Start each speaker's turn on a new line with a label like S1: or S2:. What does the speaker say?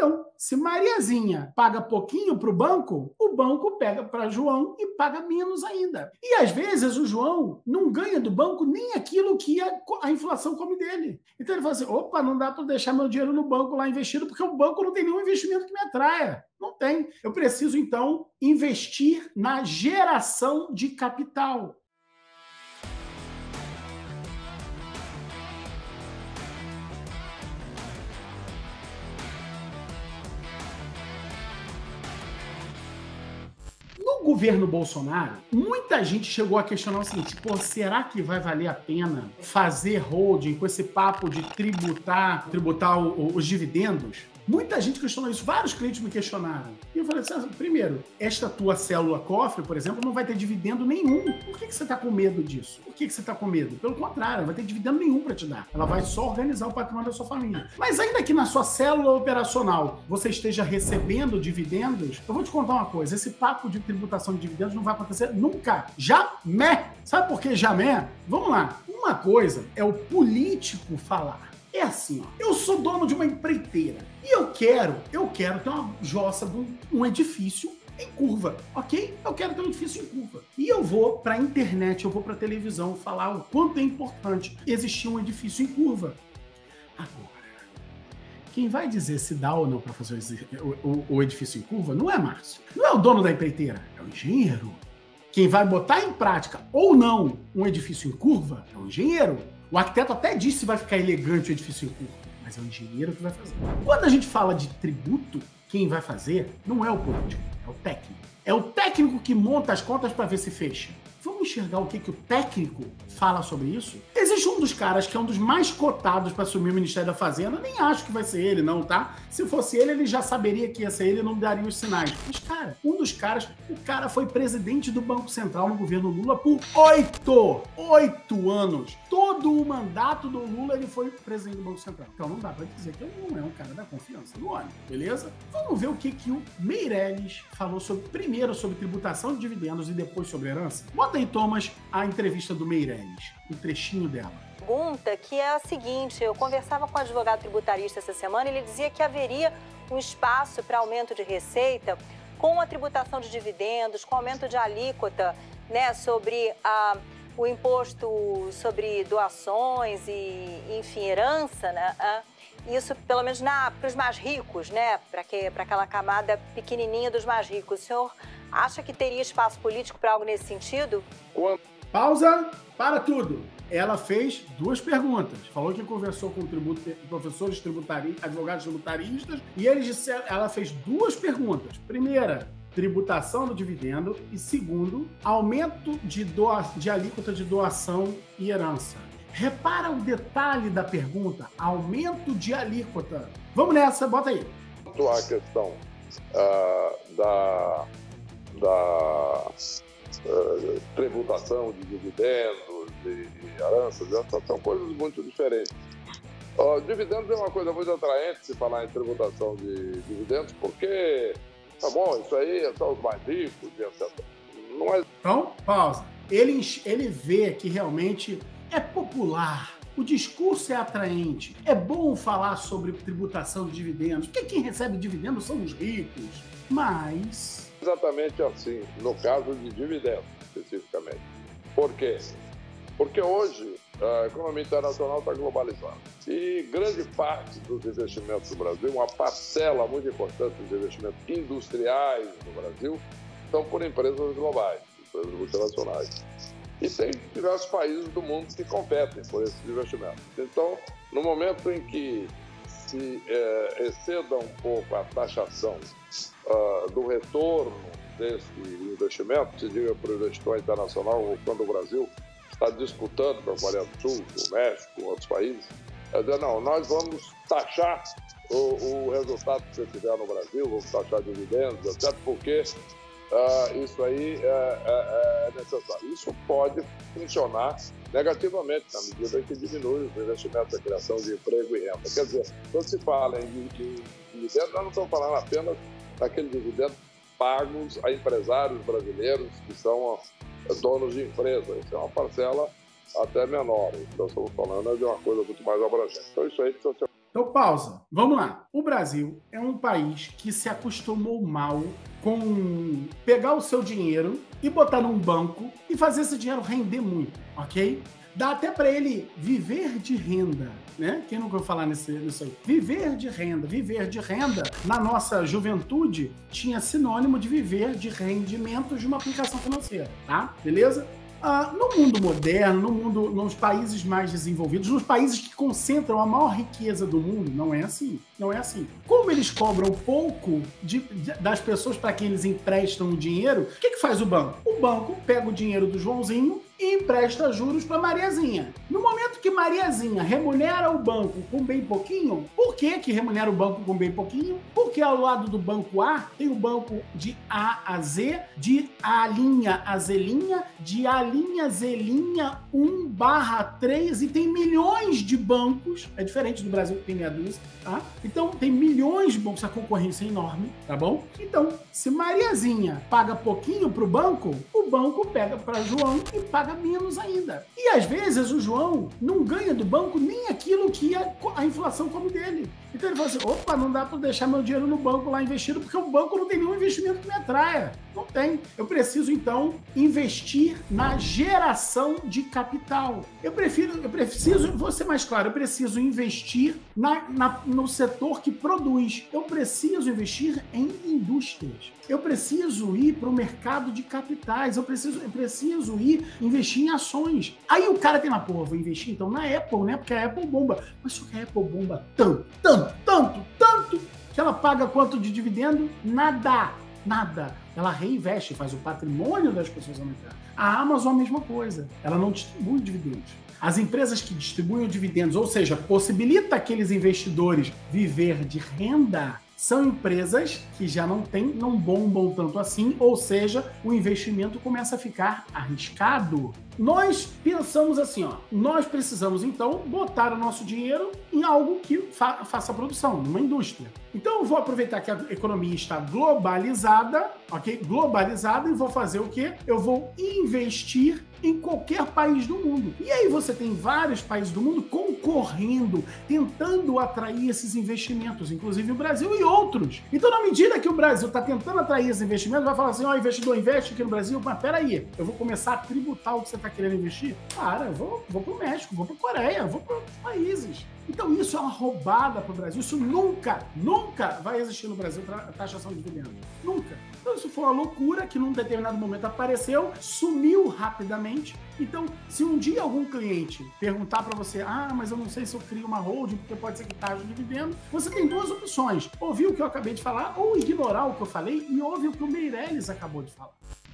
S1: Então, se Mariazinha paga pouquinho para o banco pega para João e paga menos ainda. E às vezes o João não ganha do banco nem aquilo que a inflação come dele. Então ele fala assim, opa, não dá para deixar meu dinheiro no banco lá investido, porque o banco não tem nenhum investimento que me atraia. Não tem. Eu preciso, então, investir na geração de capital. No governo Bolsonaro, muita gente chegou a questionar o seguinte, pô, será que vai valer a pena fazer holding com esse papo de tributar os dividendos? Muita gente questionou isso, vários clientes me questionaram. E eu falei assim, primeiro, esta tua célula cofre, por exemplo, não vai ter dividendo nenhum. Por que você está com medo disso? Por que você está com medo? Pelo contrário, não vai ter dividendo nenhum para te dar. Ela vai só organizar o patrimônio da sua família. Mas ainda que na sua célula operacional você esteja recebendo dividendos, eu vou te contar uma coisa, esse papo de tributação de dividendos não vai acontecer nunca. Jamais! Sabe por que jamais? Vamos lá. Uma coisa é o político falar. É assim, ó, eu sou dono de uma empreiteira e eu quero ter uma jossa de um edifício em curva, ok? Eu quero ter um edifício em curva. E eu vou para a internet, eu vou para a televisão falar o quanto é importante existir um edifício em curva. Agora, quem vai dizer se dá ou não para fazer o edifício em curva não é Márcio. Não é o dono da empreiteira, é o engenheiro. Quem vai botar em prática ou não um edifício em curva é o engenheiro. O arquiteto até diz se vai ficar elegante o edifício em curva, mas é o engenheiro que vai fazer. Quando a gente fala de tributo, quem vai fazer não é o político, é o técnico. É o técnico que monta as contas para ver se fecha. Vamos enxergar o que o técnico fala sobre isso? Existe um dos caras que é um dos mais cotados para assumir o Ministério da Fazenda, nem acho que vai ser ele não, tá? Se fosse ele já saberia que ia ser ele e não daria os sinais. Mas, cara, um dos caras, o cara foi presidente do Banco Central no governo Lula por 8 anos. Todo o mandato do Lula ele foi presidente do Banco Central. Então não dá para dizer que ele não é um cara da confiança do homem, beleza? Vamos ver o que o Meirelles falou primeiro sobre tributação de dividendos e depois sobre herança? Bota aí, Thomas, a entrevista do Meirelles, um trechinho dela.
S2: Pergunta que é a seguinte, eu conversava com um advogado tributarista essa semana e ele dizia que haveria um espaço para aumento de receita com a tributação de dividendos, com aumento de alíquota, né, sobre o imposto sobre doações e, enfim, herança, né? Isso, pelo menos, para os mais ricos, né? Para aquela camada pequenininha dos mais ricos. O senhor acha que teria espaço político para algo nesse sentido?
S1: Pausa, para tudo. Ela fez 2 perguntas. Falou que conversou com professores tributaristas, advogados tributaristas, e eles disseram, ela fez 2 perguntas. Primeira, tributação do dividendo, e segundo, aumento de alíquota de doação e herança. Repara o detalhe da pergunta, aumento de alíquota. Vamos nessa, bota aí.
S3: A questão da tributação de dividendos e heranças, são coisas muito diferentes. Dividendos é uma coisa muito atraente se falar em tributação de dividendos, porque, tá bom, isso aí é só os mais ricos, etc. Não é...
S1: Então, pausa. Ele vê que realmente é popular, o discurso é atraente, é bom falar sobre tributação de dividendos, porque quem recebe dividendos são os ricos, mas...
S3: Exatamente assim, no caso de dividendos, especificamente. Por quê? Porque hoje a economia internacional está globalizada e grande parte dos investimentos do Brasil, uma parcela muito importante dos investimentos industriais no Brasil, são por empresas globais, empresas multinacionais. E tem diversos países do mundo que competem por esses investimentos. Então, no momento em que se exceda um pouco a taxação do retorno desse investimento, se diga para o investidor internacional, ou quando o Brasil está disputando com a Coreia do Sul, com o México, com outros países, dizer, não, nós vamos taxar o resultado que você tiver no Brasil, vamos taxar dividendos, etc., porque isso aí é necessário. Isso pode funcionar negativamente na medida que diminui os investimentos, a criação de emprego e renda. Quer dizer, quando se fala em dividendos, nós não estamos falando apenas daqueles dividendos pagos a empresários brasileiros que são donos de empresas. Isso é uma parcela até menor. Então, estamos falando de uma coisa muito mais abrangente. Então, isso aí precisa ser
S1: Então, pausa. Vamos lá. O Brasil é um país que se acostumou mal com pegar o seu dinheiro e botar num banco e fazer esse dinheiro render muito, ok? Dá até para ele viver de renda, né? Quem nunca ouviu falar nisso aí? Viver de renda, na nossa juventude, tinha sinônimo de viver de rendimentos de uma aplicação financeira, tá? Beleza? No mundo moderno, nos países mais desenvolvidos, nos países que concentram a maior riqueza do mundo, não é assim. Não é assim. Como eles cobram pouco das pessoas para quem eles emprestam o dinheiro, o que faz o banco? O banco pega o dinheiro do Joãozinho e empresta juros para Mariazinha. No momento que Mariazinha remunera o banco com bem pouquinho, por que remunera o banco com bem pouquinho? Porque ao lado do banco A tem o banco de A a Z, de A' a Z', de A' Z' 1/3 e tem milhões de bancos. É diferente do Brasil que tem meia dúzia, tá? Então tem milhões de bancos, a concorrência é enorme, tá bom? Então, se Mariazinha paga pouquinho pro banco, o banco pega para João e paga menos ainda. E às vezes o João não ganha do banco nem aquilo que a inflação come dele. Então ele fala assim, opa, não dá para deixar meu dinheiro no banco lá investido, porque o banco não tem nenhum investimento que me atraia. Não tem. Eu preciso, então, investir na geração de capital. Eu preciso, vou ser mais claro, eu preciso investir no setor que produz. Eu preciso investir em indústrias. Eu preciso ir para o mercado de capitais. Eu preciso ir investir em ações. Aí o cara tem lá, pô, vou investir então na Apple, né? Porque a Apple bomba. Mas só que a Apple bomba tanto, que ela paga quanto de dividendo? Nada. Ela reinveste, faz o patrimônio das pessoas aumentar. A Amazon é a mesma coisa. Ela não distribui dividendos. As empresas que distribuem dividendos, ou seja, possibilita aqueles investidores viver de renda, são empresas que já não bombam tanto assim, ou seja, o investimento começa a ficar arriscado. Nós pensamos assim, nós precisamos então botar o nosso dinheiro em algo que faça produção, numa indústria. Então eu vou aproveitar que a economia está globalizada, ok? Globalizada, e vou fazer o quê? Eu vou investir em qualquer país do mundo. E aí você tem vários países do mundo concorrendo, tentando atrair esses investimentos, inclusive o Brasil e outros. Então, na medida que o Brasil está tentando atrair esses investimentos, vai falar assim, investidor, investe aqui no Brasil, mas peraí, eu vou começar a tributar o que você está querendo investir? Cara, eu vou para o México, vou para a Coreia, vou para outros países. Então, isso é uma roubada para o Brasil. Isso nunca vai existir no Brasil, taxação de dividendos. Nunca. Então, isso foi uma loucura que num determinado momento apareceu, sumiu rapidamente. Então, se um dia algum cliente perguntar para você, mas eu não sei se eu crio uma holding, porque pode ser que taxe de dividendo, você tem duas opções. Ouvir o que eu acabei de falar ou ignorar o que eu falei e ouvir o que o Meirelles acabou de falar.